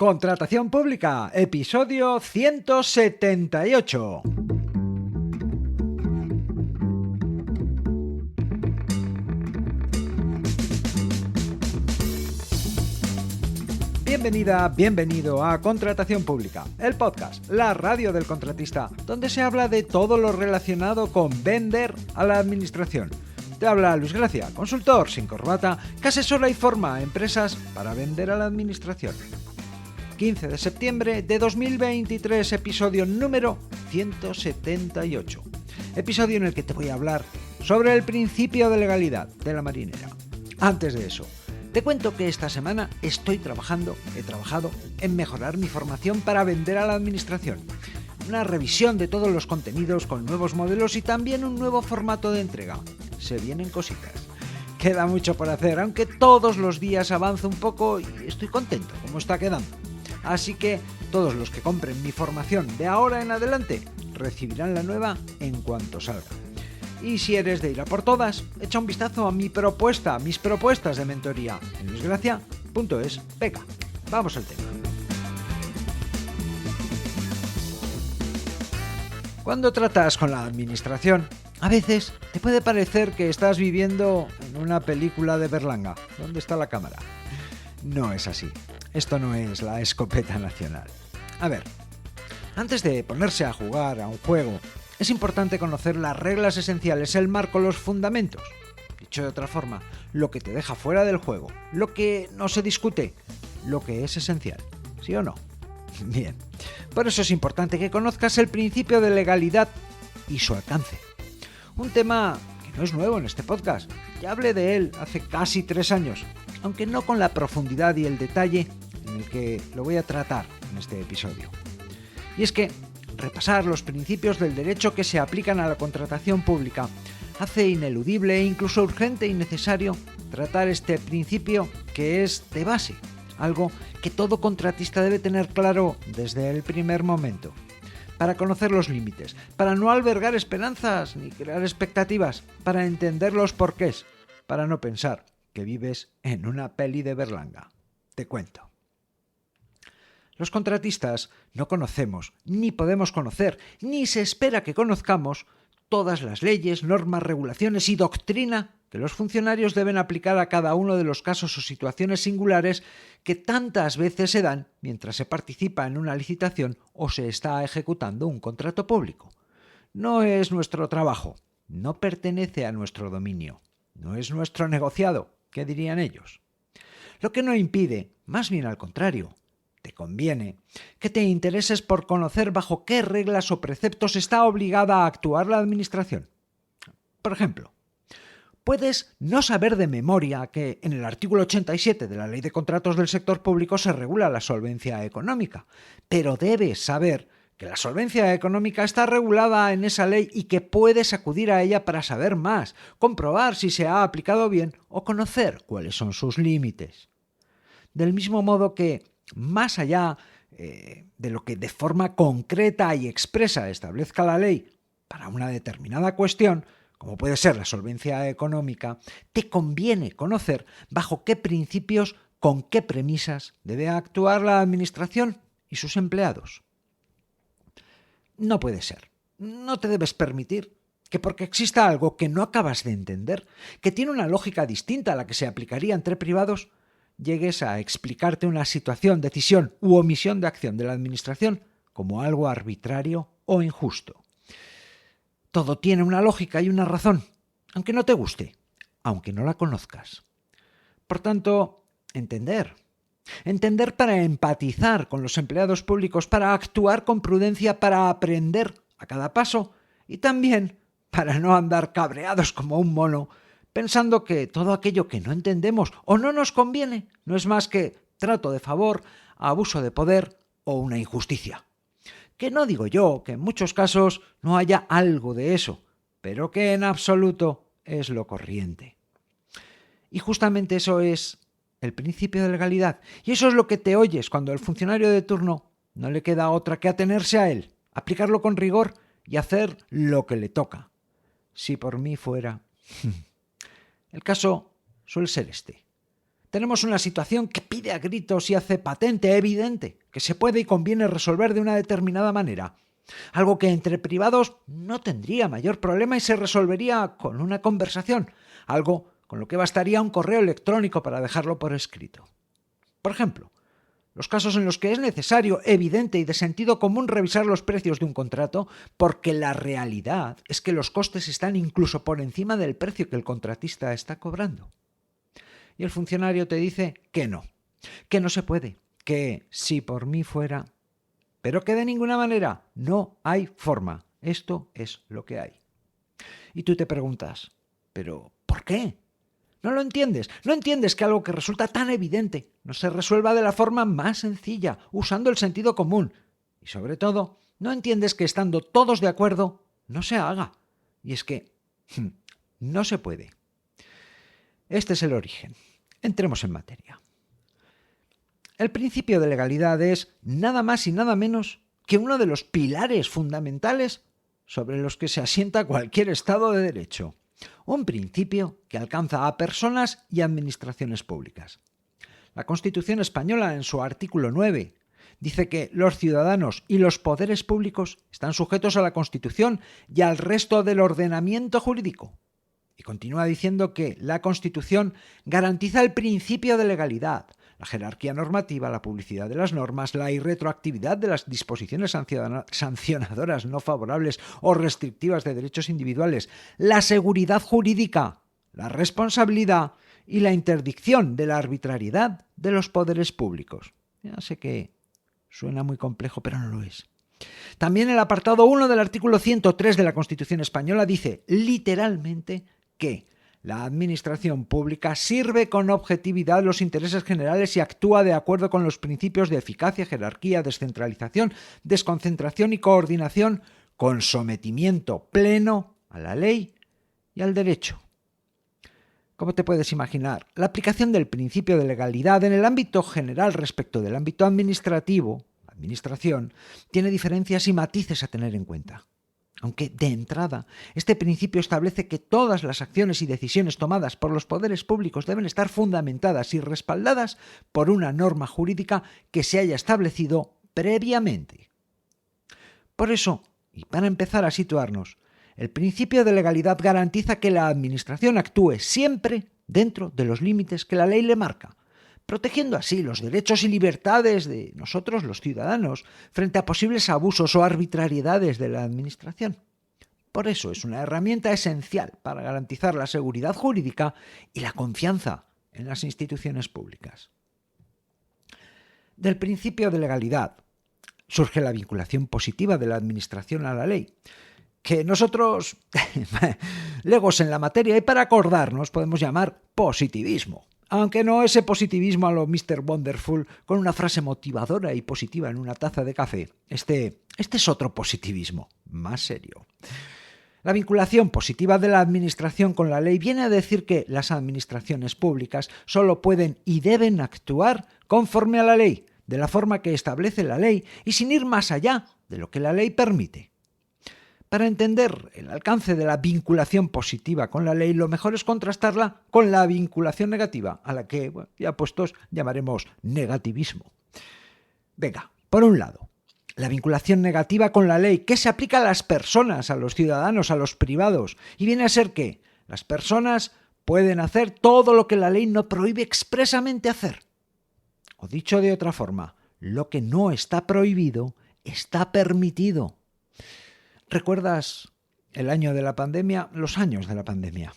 Contratación pública, episodio 178. Bienvenida, bienvenido a Contratación Pública, el podcast, la radio del contratista, donde se habla de todo lo relacionado con vender a la administración. Te habla Luis Gracia, consultor sin corbata, que asesora y forma a empresas para vender a la administración. 15 de septiembre de 2023, episodio número 178. Episodio en el que te voy a hablar sobre el principio de legalidad de la marinera. Antes de eso, te cuento que esta semana he trabajado en mejorar mi formación para vender a la administración. Una revisión de todos los contenidos con nuevos modelos y también un nuevo formato de entrega. Se vienen cositas. Queda mucho por hacer, aunque todos los días avanzo un poco y estoy contento como está quedando. Así que todos los que compren mi formación de ahora en adelante recibirán la nueva en cuanto salga. Y si eres de ir a por todas, echa un vistazo a mis propuestas de mentoría en luisgracia.es. Venga, vamos al tema. Cuando tratas con la administración, a veces te puede parecer que estás viviendo en una película de Berlanga. ¿Dónde está la cámara? No es así. Esto no es la escopeta nacional. A ver, antes de ponerse a jugar a un juego, es importante conocer las reglas esenciales, el marco, los fundamentos. Dicho de otra forma, lo que te deja fuera del juego, lo que no se discute, lo que es esencial. ¿Sí o no? Bien. Por eso es importante que conozcas el principio de legalidad y su alcance. Un tema que no es nuevo en este podcast. Ya hablé de él hace casi 3 años, aunque no con la profundidad y el detalle en el que lo voy a tratar en este episodio. Y es que repasar los principios del derecho que se aplican a la contratación pública hace ineludible e incluso urgente y necesario tratar este principio que es de base, algo que todo contratista debe tener claro desde el primer momento, para conocer los límites, para no albergar esperanzas ni crear expectativas, para entender los porqués, para no pensar que vives en una peli de Berlanga. Te cuento. Los contratistas no conocemos, ni podemos conocer, ni se espera que conozcamos todas las leyes, normas, regulaciones y doctrina que los funcionarios deben aplicar a cada uno de los casos o situaciones singulares que tantas veces se dan mientras se participa en una licitación o se está ejecutando un contrato público. No es nuestro trabajo, no pertenece a nuestro dominio, no es nuestro negociado, ¿qué dirían ellos? Lo que no impide, más bien al contrario, te conviene que te intereses por conocer bajo qué reglas o preceptos está obligada a actuar la administración. Por ejemplo, puedes no saber de memoria que en el artículo 87 de la Ley de Contratos del Sector Público se regula la solvencia económica, pero debes saber que la solvencia económica está regulada en esa ley y que puedes acudir a ella para saber más, comprobar si se ha aplicado bien o conocer cuáles son sus límites. Del mismo modo que, más allá de lo que de forma concreta y expresa establezca la ley para una determinada cuestión, como puede ser la solvencia económica, te conviene conocer bajo qué principios, con qué premisas debe actuar la administración y sus empleados. No puede ser, no te debes permitir que porque exista algo que no acabas de entender, que tiene una lógica distinta a la que se aplicaría entre privados, llegues a explicarte una situación, decisión u omisión de acción de la administración como algo arbitrario o injusto. Todo tiene una lógica y una razón, aunque no te guste, aunque no la conozcas. Por tanto, entender para empatizar con los empleados públicos, para actuar con prudencia, para aprender a cada paso y también para no andar cabreados como un mono, pensando que todo aquello que no entendemos o no nos conviene no es más que trato de favor, abuso de poder o una injusticia. Que no digo yo que en muchos casos no haya algo de eso, pero que en absoluto es lo corriente. Y justamente eso es el principio de legalidad. Y eso es lo que te oyes cuando el funcionario de turno no le queda otra que atenerse a él, aplicarlo con rigor y hacer lo que le toca. Si por mí fuera... El caso suele ser este. tenemos una situación que pide a gritos y hace patente, evidente, que se puede y conviene resolver de una determinada manera. Algo que entre privados no tendría mayor problema y se resolvería con una conversación. Algo con lo que bastaría un correo electrónico para dejarlo por escrito. Por ejemplo, los casos en los que es necesario, evidente y de sentido común revisar los precios de un contrato porque la realidad es que los costes están incluso por encima del precio que el contratista está cobrando. Y el funcionario te dice que no se puede, que si por mí fuera, pero que de ninguna manera no hay forma. Esto es lo que hay. Y tú te preguntas, ¿pero por qué? No lo entiendes. No entiendes que algo que resulta tan evidente no se resuelva de la forma más sencilla, usando el sentido común. Y sobre todo, no entiendes que estando todos de acuerdo, no se haga. Y es que no se puede. Este es el origen. Entremos en materia. El principio de legalidad es nada más y nada menos que uno de los pilares fundamentales sobre los que se asienta cualquier Estado de Derecho. Un principio que alcanza a personas y administraciones públicas. La Constitución española, en su artículo 9, dice que los ciudadanos y los poderes públicos están sujetos a la Constitución y al resto del ordenamiento jurídico. Y continúa diciendo que la Constitución garantiza el principio de legalidad, la jerarquía normativa, la publicidad de las normas, la irretroactividad de las disposiciones sancionadoras no favorables o restrictivas de derechos individuales, la seguridad jurídica, la responsabilidad y la interdicción de la arbitrariedad de los poderes públicos. Ya sé que suena muy complejo, pero no lo es. También el apartado 1 del artículo 103 de la Constitución española dice literalmente que la administración pública sirve con objetividad los intereses generales y actúa de acuerdo con los principios de eficacia, jerarquía, descentralización, desconcentración y coordinación, con sometimiento pleno a la ley y al derecho. Como te puedes imaginar, la aplicación del principio de legalidad en el ámbito general respecto del ámbito administración, tiene diferencias y matices a tener en cuenta. Aunque, de entrada, este principio establece que todas las acciones y decisiones tomadas por los poderes públicos deben estar fundamentadas y respaldadas por una norma jurídica que se haya establecido previamente. Por eso, y para empezar a situarnos, el principio de legalidad garantiza que la Administración actúe siempre dentro de los límites que la ley le marca, protegiendo así los derechos y libertades de nosotros, los ciudadanos, frente a posibles abusos o arbitrariedades de la Administración. Por eso es una herramienta esencial para garantizar la seguridad jurídica y la confianza en las instituciones públicas. Del principio de legalidad surge la vinculación positiva de la Administración a la ley, que nosotros, legos en la materia y para acordarnos, podemos llamar positivismo. Aunque no ese positivismo a lo Mr. Wonderful con una frase motivadora y positiva en una taza de café. Este es otro positivismo, más serio. La vinculación positiva de la Administración con la ley viene a decir que las administraciones públicas solo pueden y deben actuar conforme a la ley, de la forma que establece la ley y sin ir más allá de lo que la ley permite. Para entender el alcance de la vinculación positiva con la ley, lo mejor es contrastarla con la vinculación negativa, a la que, ya puestos, llamaremos negativismo. Venga, por un lado, la vinculación negativa con la ley, que se aplica a las personas, a los ciudadanos, a los privados, y viene a ser que las personas pueden hacer todo lo que la ley no prohíbe expresamente hacer. O dicho de otra forma, lo que no está prohibido está permitido. ¿Recuerdas el año de la pandemia? Los años de la pandemia.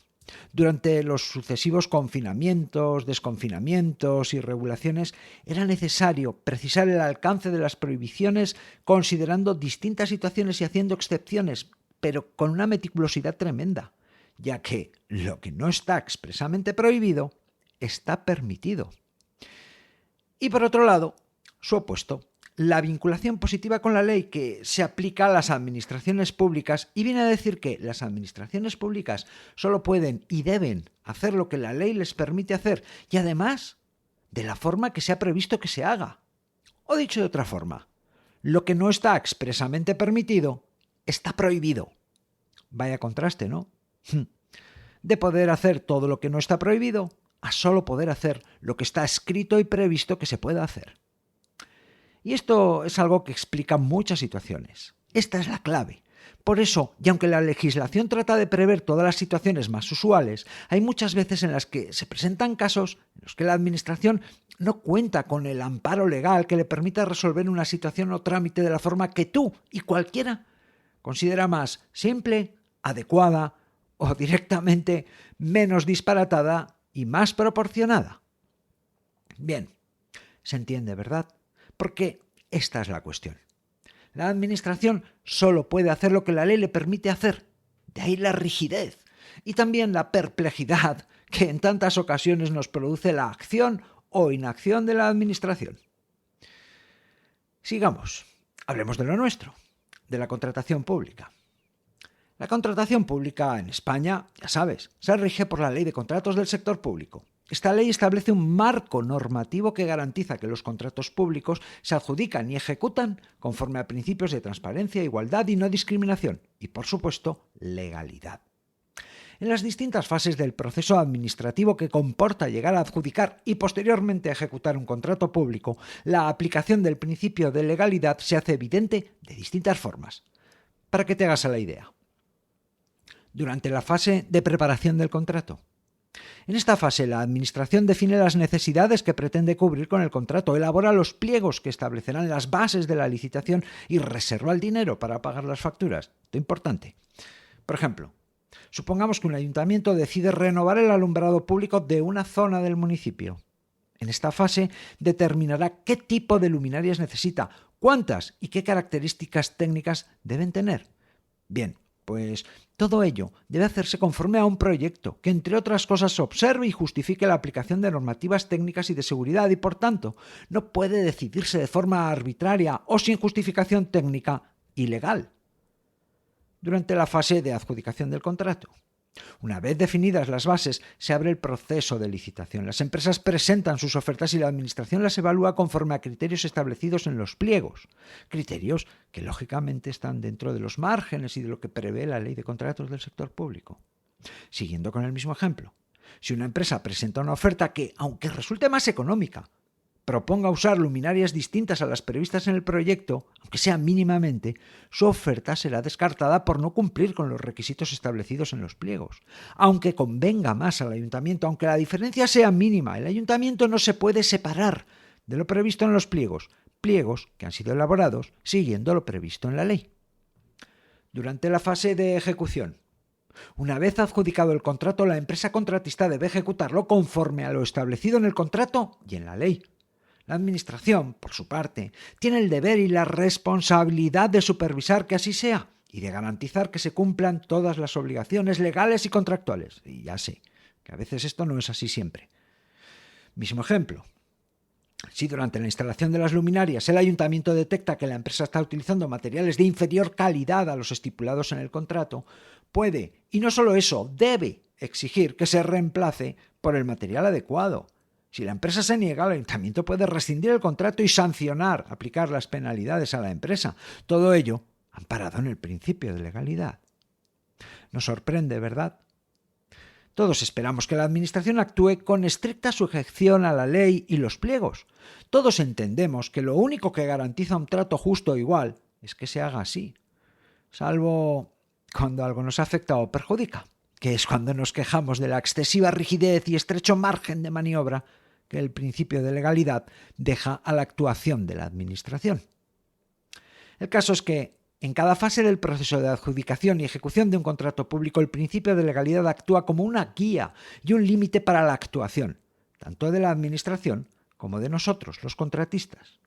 Durante los sucesivos confinamientos, desconfinamientos y regulaciones, era necesario precisar el alcance de las prohibiciones considerando distintas situaciones y haciendo excepciones, pero con una meticulosidad tremenda, ya que lo que no está expresamente prohibido está permitido. Y por otro lado, su opuesto, la vinculación positiva con la ley, que se aplica a las administraciones públicas y viene a decir que las administraciones públicas solo pueden y deben hacer lo que la ley les permite hacer y además de la forma que se ha previsto que se haga. O dicho de otra forma, lo que no está expresamente permitido está prohibido. Vaya contraste, ¿no? De poder hacer todo lo que no está prohibido a solo poder hacer lo que está escrito y previsto que se pueda hacer. Y esto es algo que explica muchas situaciones. Esta es la clave. Por eso, y aunque la legislación trata de prever todas las situaciones más usuales, hay muchas veces en las que se presentan casos en los que la Administración no cuenta con el amparo legal que le permita resolver una situación o trámite de la forma que tú y cualquiera considera más simple, adecuada o directamente menos disparatada y más proporcionada. Bien, se entiende, ¿verdad? Porque esta es la cuestión. La Administración solo puede hacer lo que la ley le permite hacer. De ahí la rigidez y también la perplejidad que en tantas ocasiones nos produce la acción o inacción de la Administración. Sigamos. Hablemos de lo nuestro, de la contratación pública. La contratación pública en España, ya sabes, se rige por la Ley de Contratos del Sector Público. Esta ley establece un marco normativo que garantiza que los contratos públicos se adjudican y ejecutan conforme a principios de transparencia, igualdad y no discriminación, y por supuesto, legalidad. En las distintas fases del proceso administrativo que comporta llegar a adjudicar y posteriormente a ejecutar un contrato público, la aplicación del principio de legalidad se hace evidente de distintas formas. Para que te hagas a la idea. Durante la fase de preparación del contrato. En esta fase, la Administración define las necesidades que pretende cubrir con el contrato, elabora los pliegos que establecerán las bases de la licitación y reserva el dinero para pagar las facturas. Esto es importante. Por ejemplo, supongamos que un ayuntamiento decide renovar el alumbrado público de una zona del municipio. En esta fase determinará qué tipo de luminarias necesita, cuántas y qué características técnicas deben tener. Bien, pues todo ello debe hacerse conforme a un proyecto que, entre otras cosas, observe y justifique la aplicación de normativas técnicas y de seguridad y, por tanto, no puede decidirse de forma arbitraria o sin justificación técnica y legal. Durante la fase de adjudicación del contrato. Una vez definidas las bases, se abre el proceso de licitación. Las empresas presentan sus ofertas y la Administración las evalúa conforme a criterios establecidos en los pliegos. Criterios que, lógicamente, están dentro de los márgenes y de lo que prevé la Ley de Contratos del Sector Público. Siguiendo con el mismo ejemplo, si una empresa presenta una oferta que, aunque resulte más económica, proponga usar luminarias distintas a las previstas en el proyecto, aunque sea mínimamente, su oferta será descartada por no cumplir con los requisitos establecidos en los pliegos. Aunque convenga más al ayuntamiento, aunque la diferencia sea mínima, el ayuntamiento no se puede separar de lo previsto en los pliegos que han sido elaborados siguiendo lo previsto en la ley. Durante la fase de ejecución. Una vez adjudicado el contrato, la empresa contratista debe ejecutarlo conforme a lo establecido en el contrato y en la ley. La Administración, por su parte, tiene el deber y la responsabilidad de supervisar que así sea y de garantizar que se cumplan todas las obligaciones legales y contractuales. Y ya sé que a veces esto no es así siempre. Mismo ejemplo. Si durante la instalación de las luminarias el ayuntamiento detecta que la empresa está utilizando materiales de inferior calidad a los estipulados en el contrato, puede, y no solo eso, debe exigir que se reemplace por el material adecuado. Si la empresa se niega, el ayuntamiento puede rescindir el contrato y sancionar, aplicar las penalidades a la empresa. Todo ello amparado en el principio de legalidad. Nos sorprende, ¿verdad? Todos esperamos que la Administración actúe con estricta sujeción a la ley y los pliegos. Todos entendemos que lo único que garantiza un trato justo o igual es que se haga así, salvo cuando algo nos afecta o perjudica, que es cuando nos quejamos de la excesiva rigidez y estrecho margen de maniobra que el principio de legalidad deja a la actuación de la Administración. El caso es que, en cada fase del proceso de adjudicación y ejecución de un contrato público, el principio de legalidad actúa como una guía y un límite para la actuación, tanto de la Administración como de nosotros, los contratistas.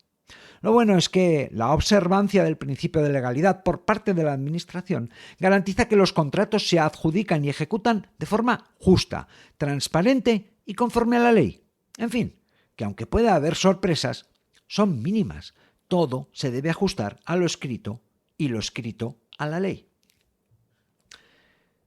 Lo bueno es que la observancia del principio de legalidad por parte de la Administración garantiza que los contratos se adjudican y ejecutan de forma justa, transparente y conforme a la ley. En fin, que aunque pueda haber sorpresas, son mínimas. Todo se debe ajustar a lo escrito y lo escrito a la ley.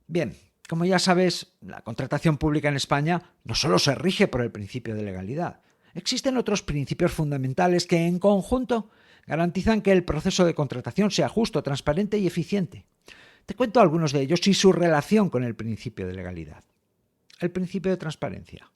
Bien, como ya sabes, la contratación pública en España no solo se rige por el principio de legalidad. Existen otros principios fundamentales que, en conjunto, garantizan que el proceso de contratación sea justo, transparente y eficiente. Te cuento algunos de ellos y su relación con el principio de legalidad. El principio de transparencia.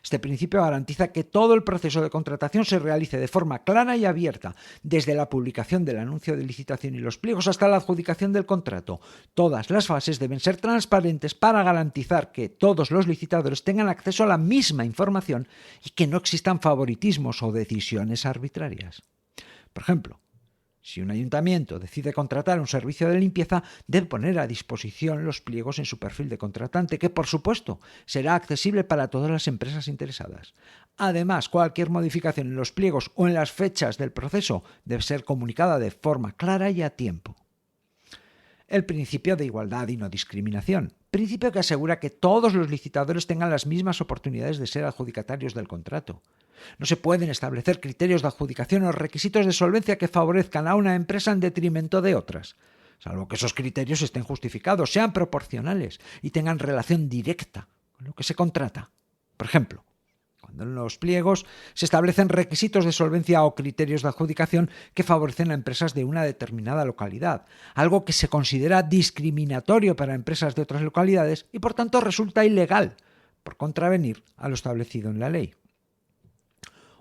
Este principio garantiza que todo el proceso de contratación se realice de forma clara y abierta, desde la publicación del anuncio de licitación y los pliegos hasta la adjudicación del contrato. Todas las fases deben ser transparentes para garantizar que todos los licitadores tengan acceso a la misma información y que no existan favoritismos o decisiones arbitrarias. Por ejemplo, si un ayuntamiento decide contratar un servicio de limpieza, debe poner a disposición los pliegos en su perfil de contratante, que por supuesto será accesible para todas las empresas interesadas. Además, cualquier modificación en los pliegos o en las fechas del proceso debe ser comunicada de forma clara y a tiempo. El principio de igualdad y no discriminación. Principio que asegura que todos los licitadores tengan las mismas oportunidades de ser adjudicatarios del contrato. No se pueden establecer criterios de adjudicación o requisitos de solvencia que favorezcan a una empresa en detrimento de otras, salvo que esos criterios estén justificados, sean proporcionales y tengan relación directa con lo que se contrata. Por ejemplo, cuando en los pliegos se establecen requisitos de solvencia o criterios de adjudicación que favorecen a empresas de una determinada localidad, algo que se considera discriminatorio para empresas de otras localidades y por tanto resulta ilegal por contravenir a lo establecido en la ley.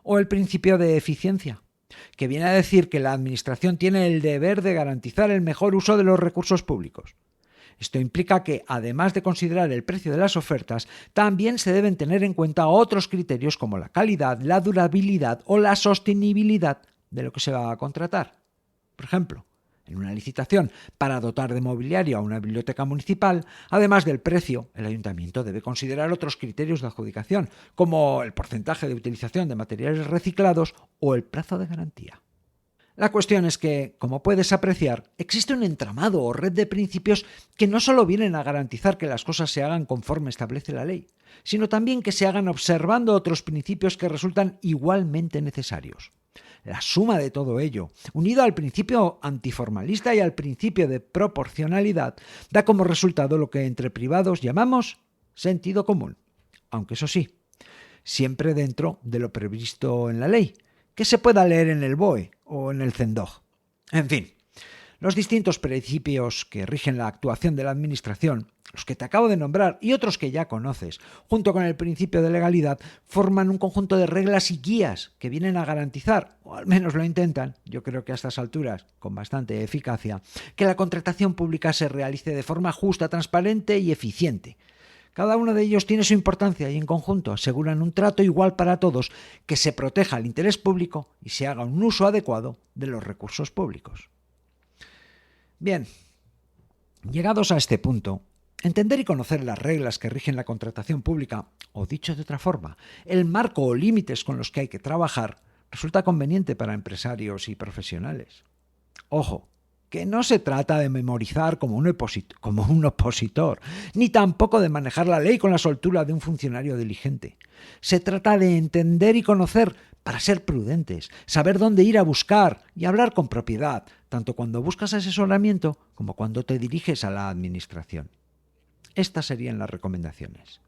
O el principio de eficiencia, que viene a decir que la Administración tiene el deber de garantizar el mejor uso de los recursos públicos. Esto implica que, además de considerar el precio de las ofertas, también se deben tener en cuenta otros criterios como la calidad, la durabilidad o la sostenibilidad de lo que se va a contratar. Por ejemplo, en una licitación para dotar de mobiliario a una biblioteca municipal, además del precio, el ayuntamiento debe considerar otros criterios de adjudicación, como el porcentaje de utilización de materiales reciclados o el plazo de garantía. La cuestión es que, como puedes apreciar, existe un entramado o red de principios que no solo vienen a garantizar que las cosas se hagan conforme establece la ley, sino también que se hagan observando otros principios que resultan igualmente necesarios. La suma de todo ello, unido al principio antiformalista y al principio de proporcionalidad, da como resultado lo que entre privados llamamos sentido común, aunque eso sí, siempre dentro de lo previsto en la ley, que se pueda leer en el BOE o en el CENDOG. En fin, los distintos principios que rigen la actuación de la Administración, los que te acabo de nombrar y otros que ya conoces, junto con el principio de legalidad, forman un conjunto de reglas y guías que vienen a garantizar, o al menos lo intentan, yo creo que a estas alturas, con bastante eficacia, que la contratación pública se realice de forma justa, transparente y eficiente. Cada uno de ellos tiene su importancia y en conjunto aseguran un trato igual para todos, que se proteja el interés público y se haga un uso adecuado de los recursos públicos. Bien, llegados a este punto, entender y conocer las reglas que rigen la contratación pública, o dicho de otra forma, el marco o límites con los que hay que trabajar, resulta conveniente para empresarios y profesionales. Ojo, que no se trata de memorizar como un opositor, ni tampoco de manejar la ley con la soltura de un funcionario diligente. Se trata de entender y conocer para ser prudentes, saber dónde ir a buscar y hablar con propiedad, tanto cuando buscas asesoramiento como cuando te diriges a la Administración. Estas serían las recomendaciones.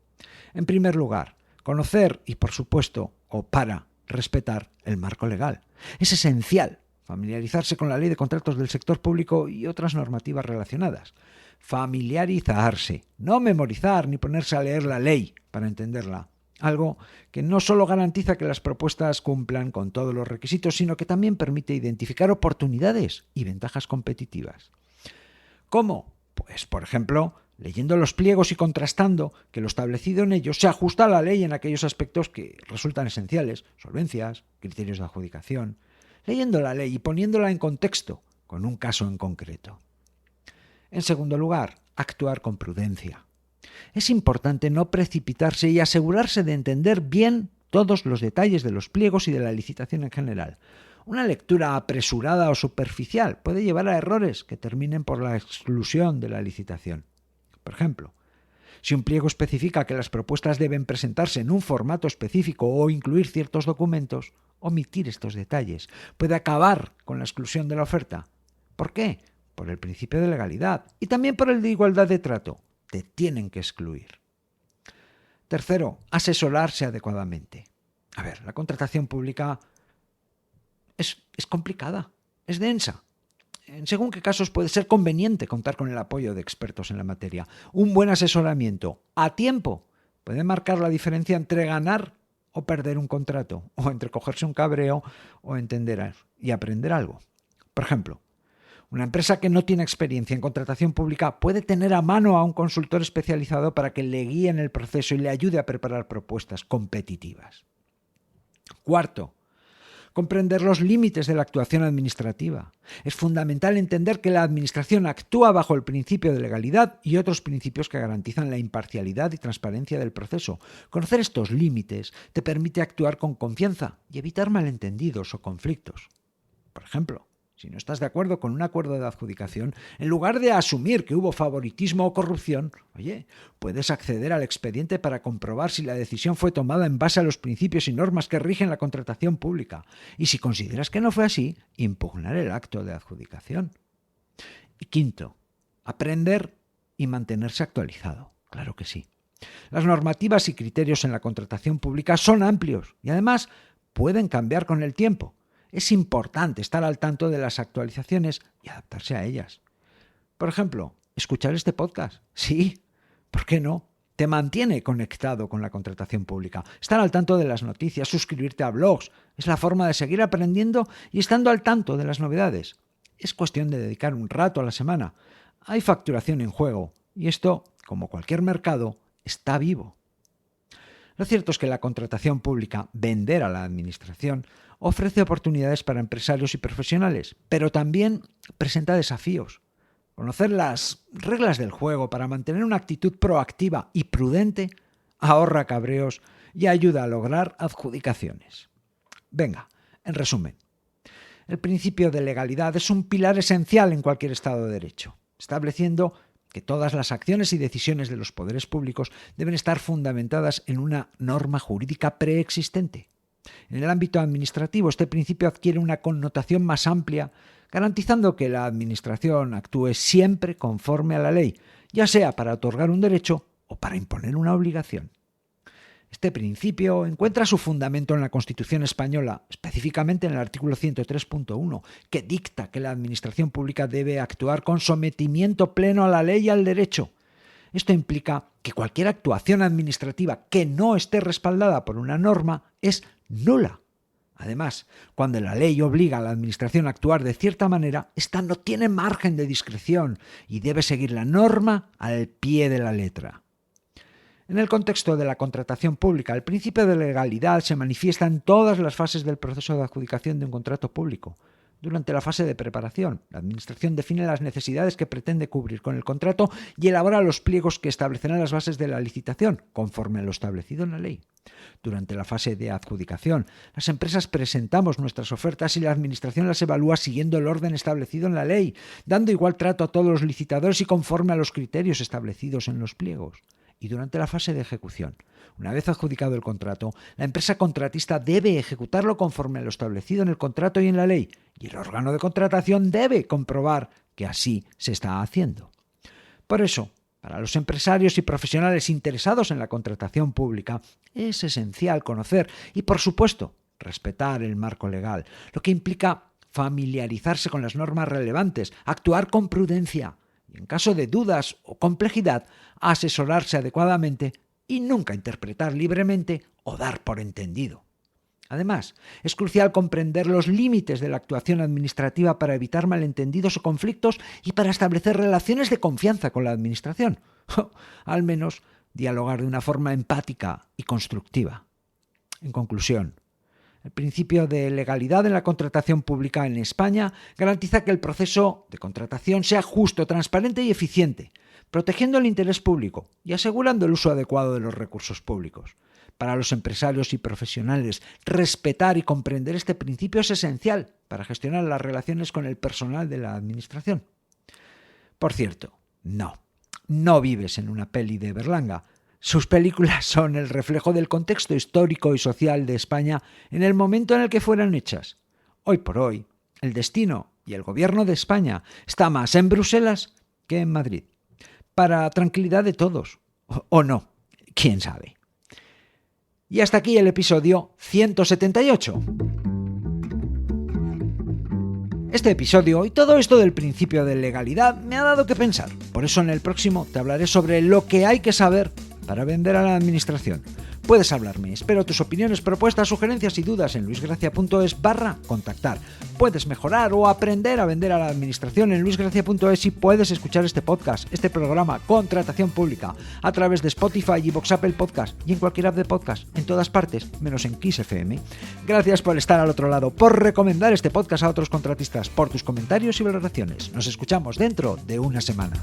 En primer lugar, conocer y, por supuesto, o para respetar el marco legal. Es esencial familiarizarse con la ley de contratos del sector público y otras normativas relacionadas. Familiarizarse, no memorizar ni ponerse a leer la ley para entenderla. Algo que no solo garantiza que las propuestas cumplan con todos los requisitos, sino que también permite identificar oportunidades y ventajas competitivas. ¿Cómo? Pues, por ejemplo, leyendo los pliegos y contrastando que lo establecido en ellos se ajusta a la ley en aquellos aspectos que resultan esenciales, solvencias, criterios de adjudicación, leyendo la ley y poniéndola en contexto con un caso en concreto. En segundo lugar, actuar con prudencia. Es importante no precipitarse y asegurarse de entender bien todos los detalles de los pliegos y de la licitación en general. Una lectura apresurada o superficial puede llevar a errores que terminen por la exclusión de la licitación. Por ejemplo, si un pliego especifica que las propuestas deben presentarse en un formato específico o incluir ciertos documentos, omitir estos detalles puede acabar con la exclusión de la oferta. ¿Por qué? Por el principio de legalidad y también por el de igualdad de trato. Te tienen que excluir. Tercero, asesorarse adecuadamente. La contratación pública es complicada, es densa. En según qué casos puede ser conveniente contar con el apoyo de expertos en la materia. Un buen asesoramiento a tiempo puede marcar la diferencia entre ganar o perder un contrato, o entre cogerse un cabreo o entender y aprender algo. Por ejemplo, una empresa que no tiene experiencia en contratación pública puede tener a mano a un consultor especializado para que le guíe en el proceso y le ayude a preparar propuestas competitivas. Cuarto, comprender los límites de la actuación administrativa. Es fundamental entender que la administración actúa bajo el principio de legalidad y otros principios que garantizan la imparcialidad y transparencia del proceso. Conocer estos límites te permite actuar con confianza y evitar malentendidos o conflictos. Por ejemplo, si no estás de acuerdo con un acuerdo de adjudicación, en lugar de asumir que hubo favoritismo o corrupción, puedes acceder al expediente para comprobar si la decisión fue tomada en base a los principios y normas que rigen la contratación pública. Y si consideras que no fue así, impugnar el acto de adjudicación. Y quinto, aprender y mantenerse actualizado. Claro que sí. Las normativas y criterios en la contratación pública son amplios y además pueden cambiar con el tiempo. Es importante estar al tanto de las actualizaciones y adaptarse a ellas. Por ejemplo, escuchar este podcast. Sí, ¿por qué no? Te mantiene conectado con la contratación pública. Estar al tanto de las noticias, suscribirte a blogs, es la forma de seguir aprendiendo y estando al tanto de las novedades. Es cuestión de dedicar un rato a la semana. Hay facturación en juego y esto, como cualquier mercado, está vivo. Lo cierto es que la contratación pública, vender a la administración, ofrece oportunidades para empresarios y profesionales, pero también presenta desafíos. Conocer las reglas del juego para mantener una actitud proactiva y prudente ahorra cabreos y ayuda a lograr adjudicaciones. Venga, en resumen, el principio de legalidad es un pilar esencial en cualquier Estado de Derecho, estableciendo que todas las acciones y decisiones de los poderes públicos deben estar fundamentadas en una norma jurídica preexistente. En el ámbito administrativo, este principio adquiere una connotación más amplia, garantizando que la administración actúe siempre conforme a la ley, ya sea para otorgar un derecho o para imponer una obligación. Este principio encuentra su fundamento en la Constitución española, específicamente en el artículo 103.1, que dicta que la administración pública debe actuar con sometimiento pleno a la ley y al derecho. Esto implica que cualquier actuación administrativa que no esté respaldada por una norma es nula. Además, cuando la ley obliga a la administración a actuar de cierta manera, ésta no tiene margen de discreción y debe seguir la norma al pie de la letra. En el contexto de la contratación pública, el principio de legalidad se manifiesta en todas las fases del proceso de adjudicación de un contrato público. Durante la fase de preparación, la Administración define las necesidades que pretende cubrir con el contrato y elabora los pliegos que establecerán las bases de la licitación, conforme a lo establecido en la ley. Durante la fase de adjudicación, las empresas presentamos nuestras ofertas y la Administración las evalúa siguiendo el orden establecido en la ley, dando igual trato a todos los licitadores y conforme a los criterios establecidos en los pliegos. Y durante la fase de ejecución, una vez adjudicado el contrato, la empresa contratista debe ejecutarlo conforme a lo establecido en el contrato y en la ley, y el órgano de contratación debe comprobar que así se está haciendo. Por eso, para los empresarios y profesionales interesados en la contratación pública, es esencial conocer y, por supuesto, respetar el marco legal, lo que implica familiarizarse con las normas relevantes, actuar con prudencia y, en caso de dudas o complejidad, asesorarse adecuadamente y nunca interpretar libremente o dar por entendido. Además, es crucial comprender los límites de la actuación administrativa para evitar malentendidos o conflictos y para establecer relaciones de confianza con la administración. Al menos, dialogar de una forma empática y constructiva. En conclusión, el principio de legalidad en la contratación pública en España garantiza que el proceso de contratación sea justo, transparente y eficiente, protegiendo el interés público y asegurando el uso adecuado de los recursos públicos. Para los empresarios y profesionales, respetar y comprender este principio es esencial para gestionar las relaciones con el personal de la administración. Por cierto, no vives en una peli de Berlanga. Sus películas son el reflejo del contexto histórico y social de España en el momento en el que fueron hechas. Hoy por hoy, el destino y el gobierno de España está más en Bruselas que en Madrid. Para tranquilidad de todos. O no, quién sabe. Y hasta aquí el episodio 178. Este episodio y todo esto del principio de legalidad me ha dado que pensar. Por eso en el próximo te hablaré sobre lo que hay que saber para vender a la administración. Puedes hablarme, espero tus opiniones, propuestas, sugerencias y dudas en luisgracia.es/contactar. Puedes mejorar o aprender a vender a la administración en luisgracia.es y puedes escuchar este podcast, este programa Contratación Pública, a través de Spotify, iVoox, Apple Podcast y en cualquier app de podcast, en todas partes, menos en Kiss FM. Gracias por estar al otro lado, por recomendar este podcast a otros contratistas, por tus comentarios y valoraciones. Nos escuchamos dentro de una semana.